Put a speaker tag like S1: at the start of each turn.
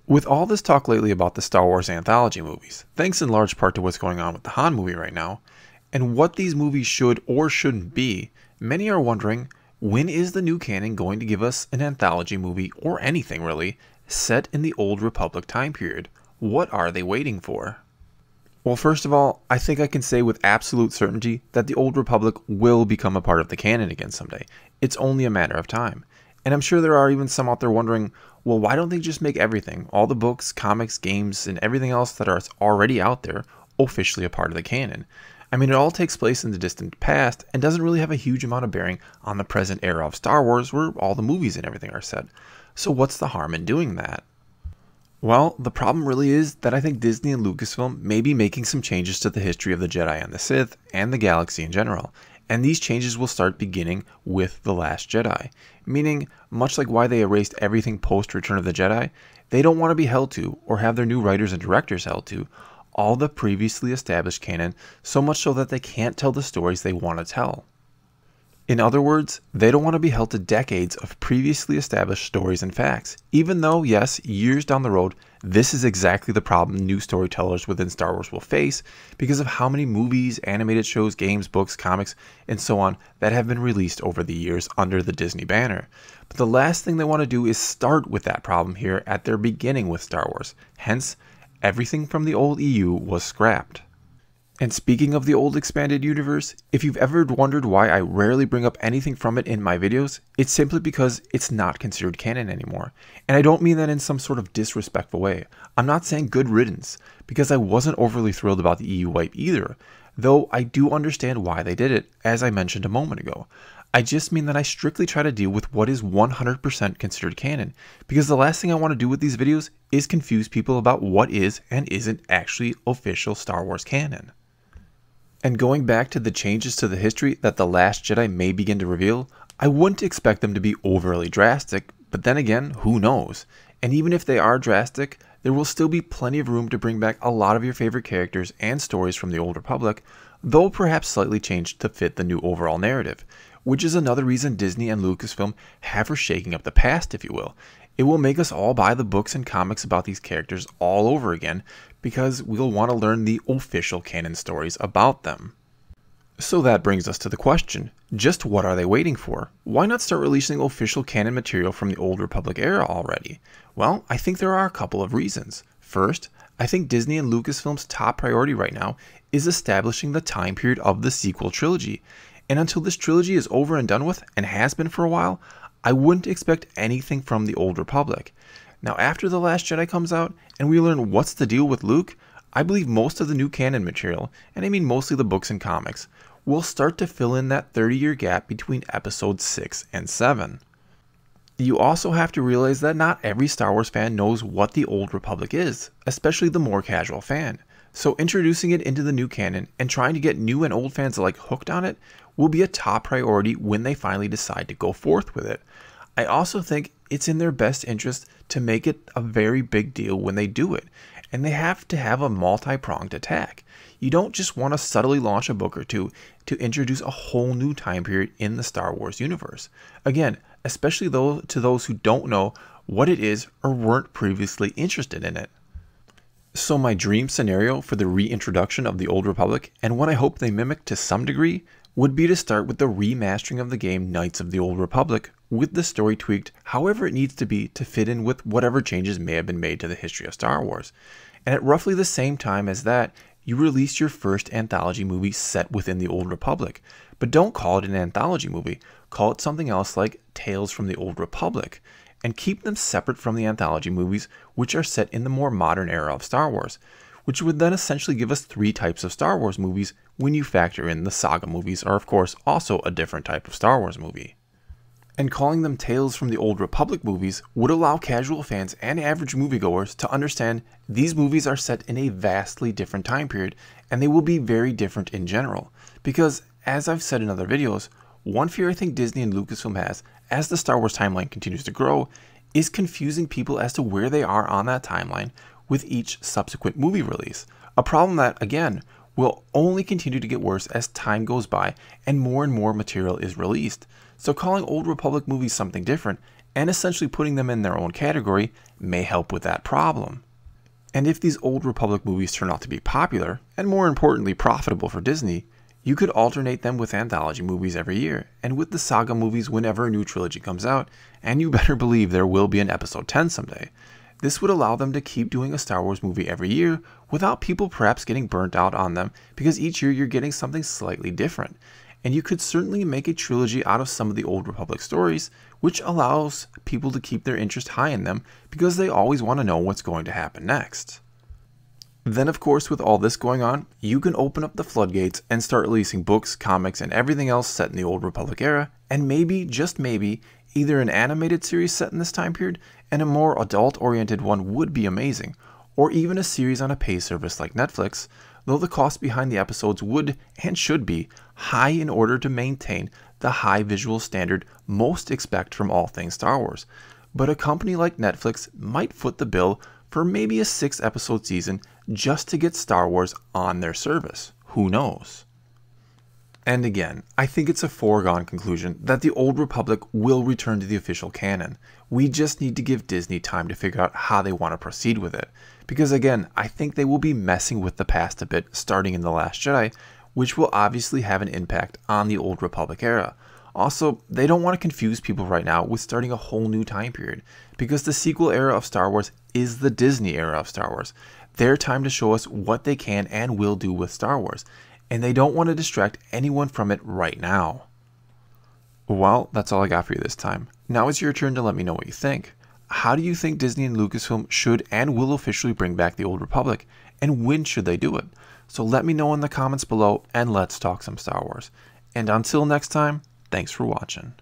S1: With all this talk lately about the Star Wars anthology movies, thanks in large part to what's going on with the Han movie right now, and what these movies should or shouldn't be, many are wondering, when is the new canon going to give us an anthology movie, or anything really, set in the Old Republic time period? What are they waiting for? Well, first of all, I think I can say with absolute certainty that the Old Republic will become a part of the canon again someday. It's only a matter of time. And I'm sure there are even some out there wondering, well, why don't they just make everything, all the books, comics, games, and everything else that are already out there, officially a part of the canon? I mean, it all takes place in the distant past and doesn't really have a huge amount of bearing on the present era of Star Wars where all the movies and everything are set. So what's the harm in doing that? Well, the problem really is that I think Disney and Lucasfilm may be making some changes to the history of the Jedi and the Sith and the galaxy in general. And these changes will start beginning with The Last Jedi, meaning, much like why they erased everything post Return of the Jedi, they don't want to be held to, or have their new writers and directors held to, all the previously established canon, so much so that they can't tell the stories they want to tell. In other words, they don't want to be held to decades of previously established stories and facts, even though, yes, years down the road, this is exactly the problem new storytellers within Star Wars will face because of how many movies, animated shows, games, books, comics, and so on that have been released over the years under the Disney banner. But the last thing they want to do is start with that problem here at their beginning with Star Wars. Hence, everything from the old EU was scrapped. And speaking of the old expanded universe, if you've ever wondered why I rarely bring up anything from it in my videos, it's simply because it's not considered canon anymore. And I don't mean that in some sort of disrespectful way. I'm not saying good riddance, because I wasn't overly thrilled about the EU wipe either, though I do understand why they did it, as I mentioned a moment ago. I just mean that I strictly try to deal with what is 100% considered canon, because the last thing I want to do with these videos is confuse people about what is and isn't actually official Star Wars canon. And going back to the changes to the history that The Last Jedi may begin to reveal, I wouldn't expect them to be overly drastic, but then again, who knows? And even if they are drastic, there will still be plenty of room to bring back a lot of your favorite characters and stories from the Old Republic, though perhaps slightly changed to fit the new overall narrative, which is another reason Disney and Lucasfilm have for shaking up the past, if you will. It will make us all buy the books and comics about these characters all over again, because we'll want to learn the official canon stories about them. So that brings us to the question, just what are they waiting for? Why not start releasing official canon material from the Old Republic era already? Well, I think there are a couple of reasons. First, I think Disney and Lucasfilm's top priority right now is establishing the time period of the sequel trilogy. And until this trilogy is over and done with, and has been for a while, I wouldn't expect anything from the Old Republic. Now, after The Last Jedi comes out, and we learn what's the deal with Luke, I believe most of the new canon material, and I mean mostly the books and comics, will start to fill in that 30-year gap between episodes 6 and 7. You also have to realize that not every Star Wars fan knows what the Old Republic is, especially the more casual fan. So introducing it into the new canon and trying to get new and old fans alike hooked on it will be a top priority when they finally decide to go forth with it. I also think it's in their best interest to make it a very big deal when they do it, and they have to have a multi-pronged attack. You don't just want to subtly launch a book or two to introduce a whole new time period in the Star Wars universe. Again, especially to those who don't know what it is or weren't previously interested in it. So my dream scenario for the reintroduction of the Old Republic, and what I hope they mimic to some degree, would be to start with the remastering of the game Knights of the Old Republic, with the story tweaked however it needs to be to fit in with whatever changes may have been made to the history of Star Wars. And at roughly the same time as that, you release your first anthology movie set within the Old Republic. But don't call it an anthology movie, call it something else like Tales from the Old Republic, and keep them separate from the anthology movies, which are set in the more modern era of Star Wars, which would then essentially give us 3 types of Star Wars movies when you factor in the saga movies are of course also a different type of Star Wars movie. And calling them Tales from the Old Republic movies would allow casual fans and average moviegoers to understand these movies are set in a vastly different time period, and they will be very different in general. Because, as I've said in other videos, one fear I think Disney and Lucasfilm has, as the Star Wars timeline continues to grow, is confusing people as to where they are on that timeline with each subsequent movie release. A problem that, again, will only continue to get worse as time goes by and more material is released. So calling Old Republic movies something different and essentially putting them in their own category may help with that problem. And if these Old Republic movies turn out to be popular, and more importantly profitable for Disney, you could alternate them with anthology movies every year, and with the saga movies whenever a new trilogy comes out, and you better believe there will be an episode 10 someday. This would allow them to keep doing a Star Wars movie every year without people perhaps getting burnt out on them, because each year you're getting something slightly different. And you could certainly make a trilogy out of some of the Old Republic stories, which allows people to keep their interest high in them because they always want to know what's going to happen next. Then of course, with all this going on, you can open up the floodgates and start releasing books, comics, and everything else set in the Old Republic era, and maybe, just maybe, either an animated series set in this time period, and a more adult-oriented one would be amazing, or even a series on a pay service like Netflix, though the cost behind the episodes would and should be high in order to maintain the high visual standard most expect from all things Star Wars. But a company like Netflix might foot the bill for maybe a 6-episode season just to get Star Wars on their service. Who knows? And again, I think it's a foregone conclusion that the Old Republic will return to the official canon. We just need to give Disney time to figure out how they want to proceed with it. Because again, I think they will be messing with the past a bit starting in The Last Jedi, which will obviously have an impact on the Old Republic era. Also, they don't want to confuse people right now with starting a whole new time period, because the sequel era of Star Wars is the Disney era of Star Wars. Their time to show us what they can and will do with Star Wars, and they don't want to distract anyone from it right now. Well, that's all I got for you this time. Now it's your turn to let me know what you think. How do you think Disney and Lucasfilm should and will officially bring back the Old Republic, and when should they do it? So let me know in the comments below, and let's talk some Star Wars. And until next time, thanks for watching.